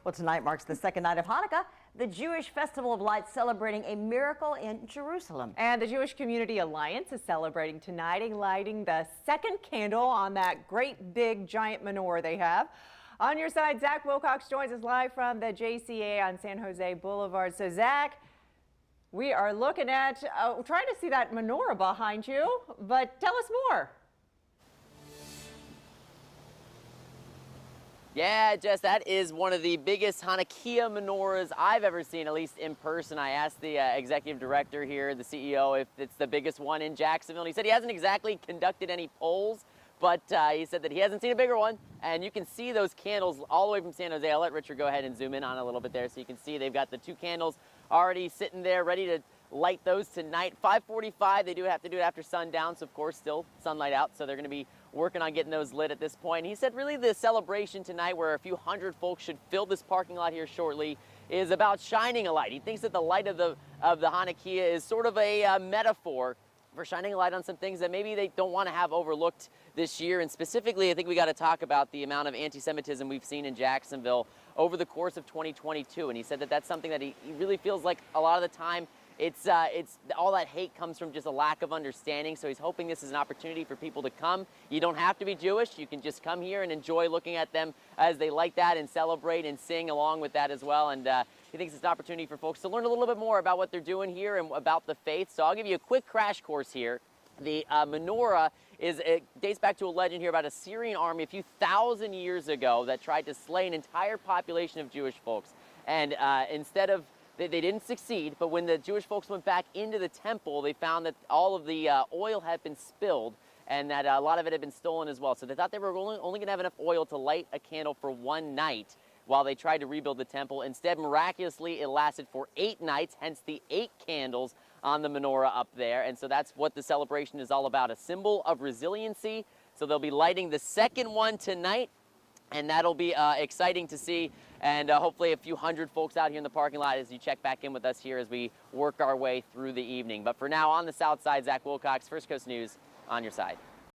Well, tonight marks the second night of Hanukkah, the Jewish Festival of Lights celebrating a miracle in Jerusalem. And the Jewish Community Alliance is celebrating tonight and lighting the second candle on that great big giant menorah they have. On your side, Zach Wilcox joins us live from the JCA on San Jose Boulevard. So, Zach, we are looking at trying to see that menorah behind you, but tell us more. Yeah, Jess, that is one of the biggest Hanukkah menorahs I've ever seen, at least in person. I asked the executive director here, the CEO, if it's the biggest one in Jacksonville. And he said he hasn't exactly conducted any polls, but he said that he hasn't seen a bigger one. And you can see those candles all the way from San Jose. I'll let Richard go ahead and zoom in on a little bit there so you can see they've got the two candles already sitting there ready to light those tonight. 5:45, they do have to do it after sundown, so of course still sunlight out, so they're going to be working on getting those lit at this point. And he said really the celebration tonight, where a few hundred folks should fill this parking lot here shortly, is about shining a light. He thinks that the light of the Hanukkah is sort of a metaphor for shining a light on some things that maybe they don't want to have overlooked this year. And specifically, I think we got to talk about the amount of anti-Semitism we've seen in Jacksonville over the course of 2022. And he said that that's something that he really feels like a lot of the time it's all that hate comes from just a lack of understanding. So he's hoping this is an opportunity for people to come. You don't have to be Jewish. You can just come here and enjoy looking at them as they light that and celebrate and sing along with that as well. And he thinks it's an opportunity for folks to learn a little bit more about what they're doing here and about the faith. So I'll give you a quick crash course here. The menorah it dates back to a legend here about a Syrian army a few thousand years ago that tried to slay an entire population of Jewish folks. And instead of they didn't succeed, but when the Jewish folks went back into the temple, they found that all of the oil had been spilled and that a lot of it had been stolen as well. So they thought they were only going to have enough oil to light a candle for one night while they tried to rebuild the temple. Instead, miraculously, it lasted for 8 nights, hence the 8 candles on the menorah up there. And so that's what the celebration is all about, a symbol of resiliency. So they'll be lighting the second one tonight, and that'll be exciting to see, and hopefully a few hundred folks out here in the parking lot as you check back in with us here as we work our way through the evening. But for now, on the south side, Zach Wilcox, First Coast News, on your side.